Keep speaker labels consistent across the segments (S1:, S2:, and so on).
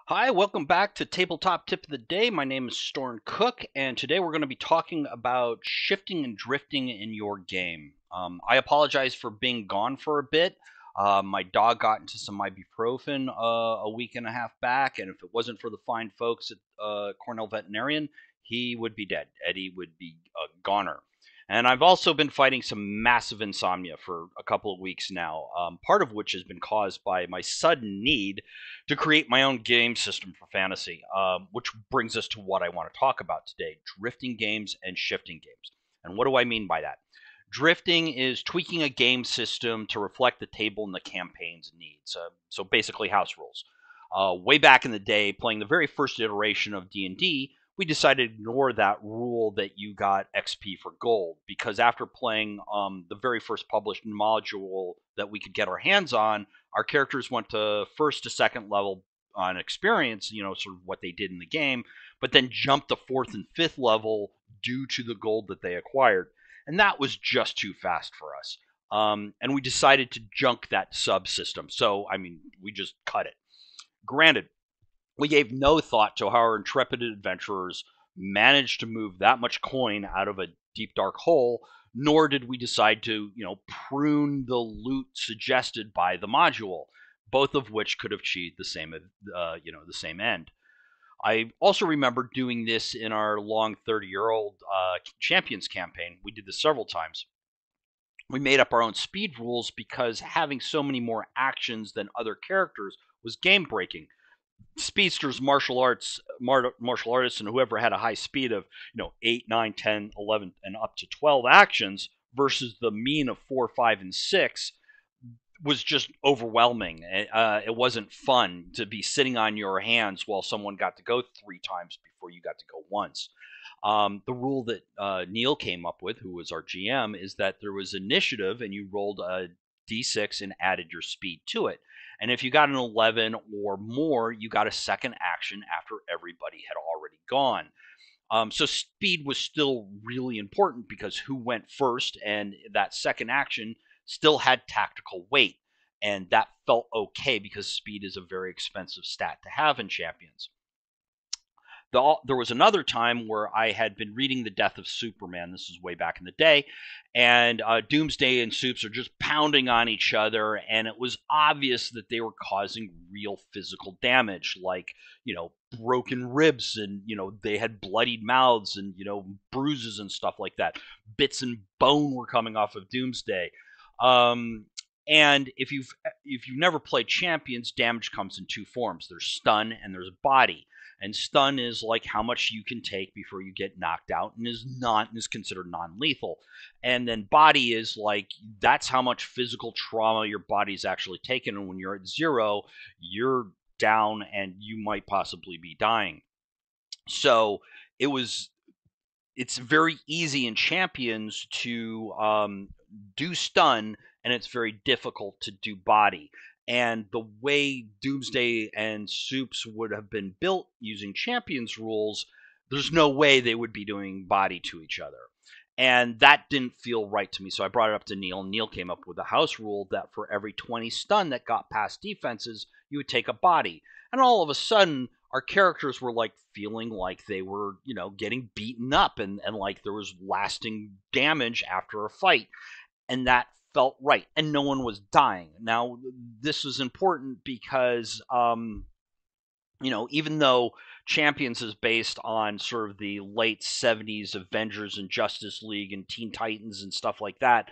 S1: Hi, welcome back to Tabletop Tip of the Day. My name is Storn Cook, and today we're going to be talking about shifting and drifting in your game. I apologize for being gone for a bit. My dog got into some ibuprofen a week and a half back, and if it wasn't for the fine folks at Cornell Veterinarian, he would be dead. Eddie would be a goner. And I've also been fighting some massive insomnia for a couple of weeks now, part of which has been caused by my sudden need to create my own game system for fantasy, which brings us to what I want to talk about today: drifting games and shifting games. And what do I mean by that? Drifting is tweaking a game system to reflect the table and the campaign's needs. So basically, house rules. Way back in the day, playing the very first iteration of D&D, we decided to ignore that rule that you got XP for gold because after playing the very first published module that we could get our hands on, our characters went to first to second level on experience, sort of what they did in the game, but then jumped to fourth and fifth level due to the gold that they acquired. And that was just too fast for us. And we decided to junk that subsystem. So, I mean, we just cut it. Granted, we gave no thought to how our intrepid adventurers managed to move that much coin out of a deep dark hole, nor did we decide to, prune the loot suggested by the module, both of which could have achieved the same end. I also remember doing this in our long 30-year-old Champions campaign. We did this several times. We made up our own speed rules because having so many more actions than other characters was game breaking. Speedsters, martial artists, and whoever had a high speed of 8, 9, 10, 11, and up to 12 actions versus the mean of 4, 5, and 6 was just overwhelming. It wasn't fun to be sitting on your hands while someone got to go 3 times before you got to go once. The rule that Neil came up with, who was our GM, is that there was initiative and you rolled a d6 and added your speed to it. And if you got an 11 or more, you got a second action after everybody had already gone. So speed was still really important because who went first and that second action still had tactical weight. And that felt okay because speed is a very expensive stat to have in Champions. There was another time where I had been reading The Death of Superman. This is way back in the day. And Doomsday and Supes are just pounding on each other. And it was obvious that they were causing real physical damage, like, broken ribs and, they had bloodied mouths and, bruises and stuff like that. Bits and bone were coming off of Doomsday. And if you've never played Champions, damage comes in two forms. There's stun and there's body. And stun is like how much you can take before you get knocked out, and is considered non-lethal. And then body is like that's how much physical trauma your body's actually taken. And when you're at 0, you're down and you might possibly be dying. So it's very easy in Champions to do stun, and it's very difficult to do body. And the way Doomsday and Supes would have been built using Champions rules, there's no way they would be doing body to each other. And that didn't feel right to me. So I brought it up to Neil. Neil came up with a house rule that for every 20 stun that got past defenses, you would take a body. And all of a sudden, our characters were like feeling like they were, getting beaten up and like there was lasting damage after a fight. And that felt right. And no one was dying. Now, this is important because, even though Champions is based on sort of the late 70s Avengers and Justice League and Teen Titans and stuff like that,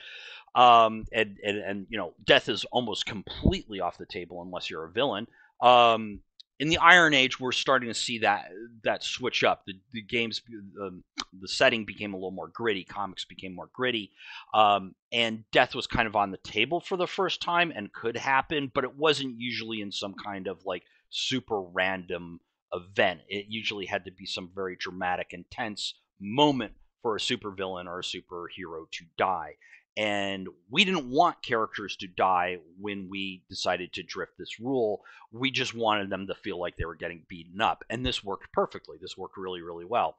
S1: and death is almost completely off the table unless you're a villain. In the Iron Age, we're starting to see that switch up. The games, the setting became a little more gritty. Comics became more gritty, and death was kind of on the table for the first time and could happen, but it wasn't usually in some kind of like super random event. It usually had to be some very dramatic, intense moment for a supervillain or a superhero to die. And we didn't want characters to die when we decided to drift this rule. We just wanted them to feel like they were getting beaten up, and this worked perfectly. This worked really, really well.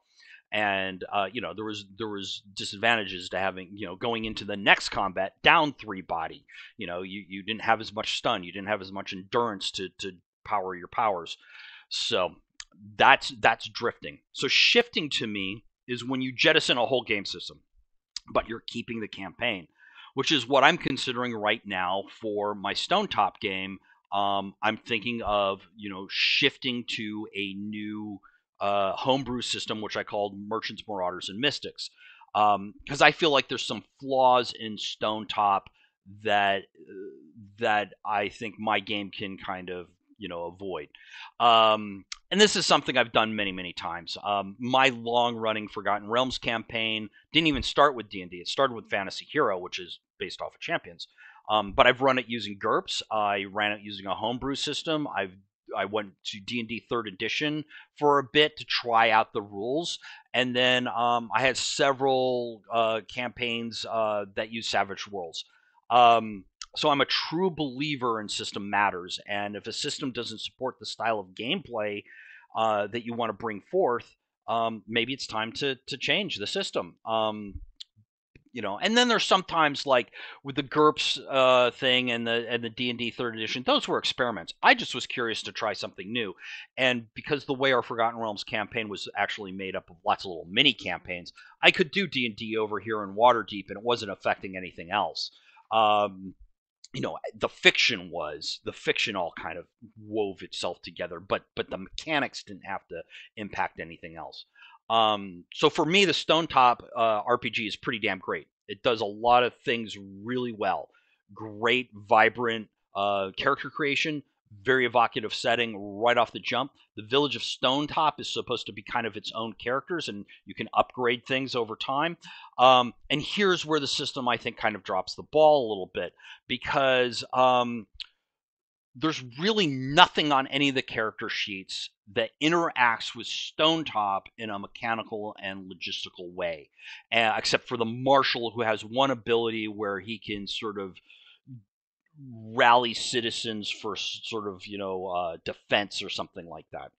S1: And there was disadvantages to having going into the next combat down 3 body. You didn't have as much stun. You didn't have as much endurance to power your powers. So that's drifting. So shifting to me is when you jettison a whole game system, but you're keeping the campaign, which is what I'm considering right now for my Stonetop game. I'm thinking of shifting to a new homebrew system, which I called Merchants, Marauders, and Mystics, because I feel like there's some flaws in Stonetop that that I think my game can kind of avoid. And this is something I've done many, many times. My long-running Forgotten Realms campaign didn't even start with D&D. It started with Fantasy Hero, which is based off of Champions. But I've run it using GURPS. I ran it using a homebrew system. I went to D&D 3rd edition for a bit to try out the rules, and then I had several campaigns that use Savage Worlds. So I'm a true believer in system matters, and if a system doesn't support the style of gameplay that you want to bring forth, maybe it's time to change the system. And then there's sometimes like with the GURPS thing and the D&D 3rd edition, those were experiments. I just was curious to try something new, and because the way our Forgotten Realms campaign was actually made up of lots of little mini campaigns, I could do D&D over here in Waterdeep, and it wasn't affecting anything else. The fiction all kind of wove itself together, but the mechanics didn't have to impact anything else. So for me, the Stonetop RPG is pretty damn great. It does a lot of things really well. Great, vibrant character creation, very evocative setting right off the jump. The village of Stonetop is supposed to be kind of its own characters, and you can upgrade things over time. And here's where the system, I think, kind of drops the ball a little bit, because there's really nothing on any of the character sheets that interacts with Stonetop in a mechanical and logistical way, except for the marshal, who has one ability where he can sort of rally citizens for sort of defense or something like that.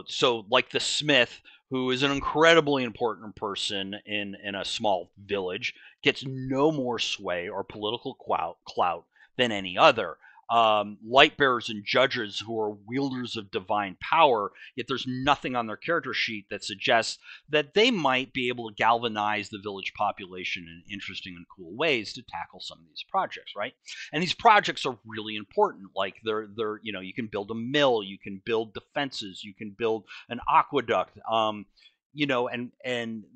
S1: So like the smith, who is an incredibly important person in a small village, gets no more sway or political clout than any other. Light bearers and judges, who are wielders of divine power, yet there's nothing on their character sheet that suggests that they might be able to galvanize the village population in interesting and cool ways to tackle some of these projects, right? And these projects are really important. Like they're you can build a mill, you can build defenses, you can build an aqueduct. And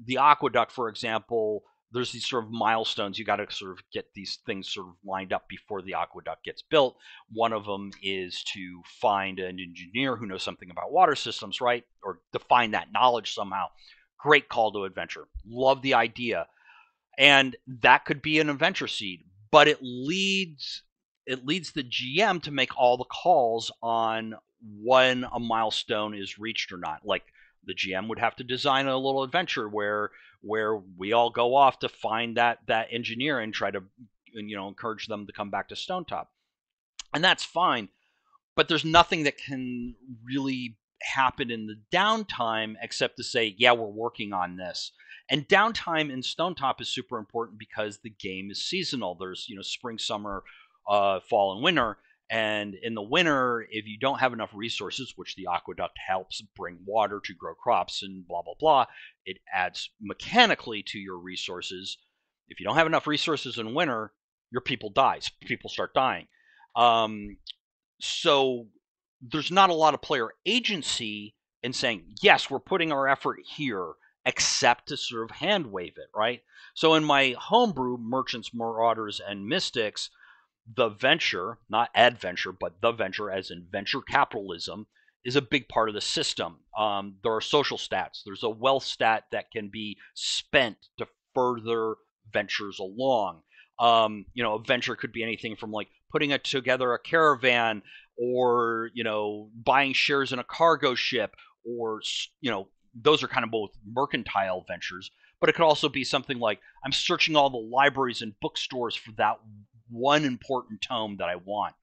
S1: the aqueduct, for example, there's these sort of milestones. You got to sort of get these things sort of lined up before the aqueduct gets built. One of them is to find an engineer who knows something about water systems, right? Or define that knowledge somehow. Great call to adventure. Love the idea. And that could be an adventure seed, but it leads the GM to make all the calls on when a milestone is reached or not. Like the GM would have to design a little adventure where we all go off to find that engineer and try to encourage them to come back to Stonetop. And that's fine, but there's nothing that can really happen in the downtime except to say, yeah, we're working on this. And downtime in Stonetop is super important because the game is seasonal. There's spring, summer, fall, and winter. And in the winter, if you don't have enough resources, which the aqueduct helps bring water to grow crops and blah, blah, blah, it adds mechanically to your resources. If you don't have enough resources in winter, your people dies. People start dying. So there's not a lot of player agency in saying, yes, we're putting our effort here, except to sort of hand wave it, right? So in my homebrew, Merchants, Marauders, and Mystics, the venture, not adventure, but the venture, as in venture capitalism, is a big part of the system. There are social stats. There's a wealth stat that can be spent to further ventures along. A venture could be anything from like putting together a caravan, or buying shares in a cargo ship, or those are kind of both mercantile ventures. But it could also be something like, I'm searching all the libraries and bookstores for that one important tome that I want.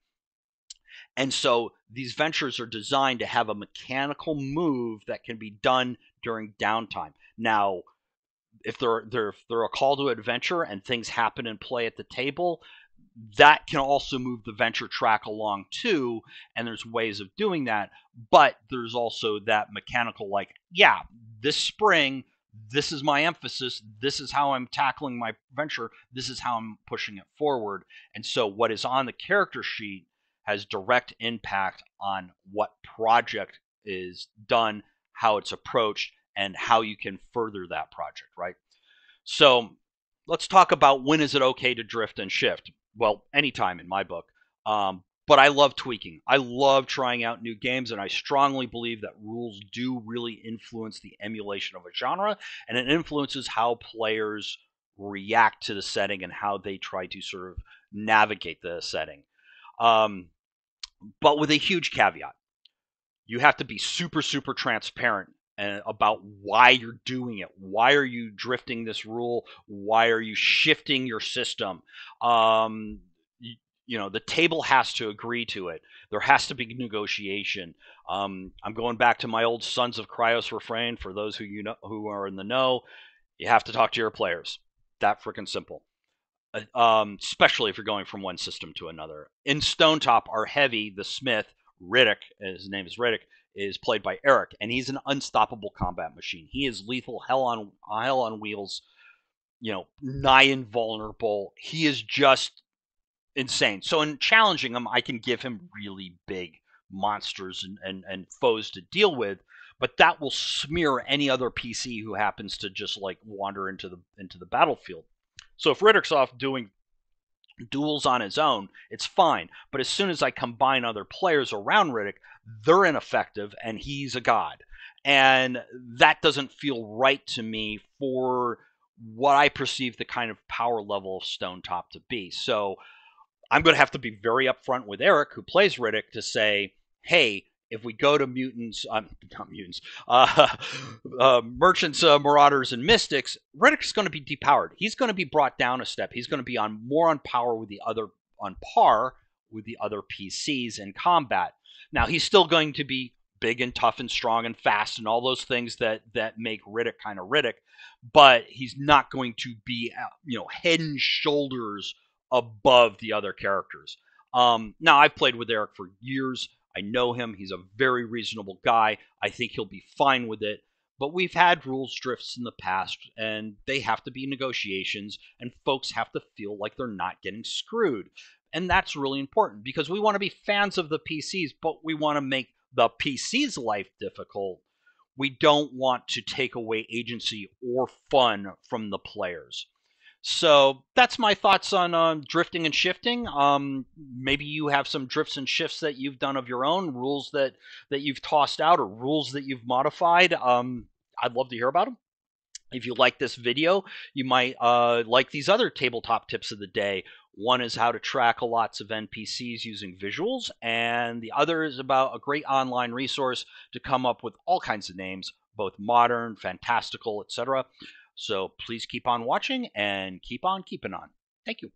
S1: And so these ventures are designed to have a mechanical move that can be done during downtime. Now, if they're a call to adventure and things happen and play at the table, that can also move the venture track along too, and there's ways of doing that. But there's also that mechanical, like, yeah, this spring, this is my emphasis, this is how I'm tackling my venture, this is how I'm pushing it forward. And so what is on the character sheet has direct impact on what project is done, how it's approached, and how you can further that project, right? So let's talk about when is it okay to drift and shift. Well, anytime in my book. But I love tweaking. I love trying out new games, and I strongly believe that rules do really influence the emulation of a genre, and it influences how players react to the setting and how they try to sort of navigate the setting. Um, but with a huge caveat, you have to be super, super transparent about why you're doing it. Why are you drifting this rule? Why are you shifting your system? Um, the table has to agree to it. There has to be negotiation. I'm going back to my old Sons of Kryos refrain. For those who are in the know, you have to talk to your players. That freaking simple. Especially if you're going from one system to another. In Stone Top, our heavy, the Smith, Riddick, his name is Riddick, is played by Eric, and he's an unstoppable combat machine. He is lethal, hell on wheels, nigh invulnerable. He is just insane. So in challenging him, I can give him really big monsters and foes to deal with, but that will smear any other PC who happens to just like wander into the battlefield. So if Riddick's off doing duels on his own, it's fine. But as soon as I combine other players around Riddick, they're ineffective and he's a god. And that doesn't feel right to me for what I perceive the kind of power level of Stone Top to be. So I'm going to have to be very upfront with Eric, who plays Riddick, to say, hey, if we go to mutants, not mutants, merchants, marauders, and mystics, Riddick's going to be depowered. He's going to be brought down a step. He's going to be more on par with the other PCs in combat. Now he's still going to be big and tough and strong and fast and all those things that make Riddick kind of Riddick, but he's not going to be head and shoulders above the other characters. Now I've played with Eric for years. I know him. He's a very reasonable guy. I think he'll be fine with it. But we've had rules drifts in the past, and they have to be negotiations, and folks have to feel like they're not getting screwed. And that's really important because we want to be fans of the PCs, but we want to make the PC's life difficult. We don't want to take away agency or fun from the players. So that's my thoughts on drifting and shifting. Maybe you have some drifts and shifts that you've done of your own, rules that you've tossed out, or rules that you've modified. I'd love to hear about them. If you like this video, you might like these other tabletop tips of the day. One is how to track lots of NPCs using visuals, and the other is about a great online resource to come up with all kinds of names, both modern, fantastical, etc. So please keep on watching and keep on keeping on. Thank you.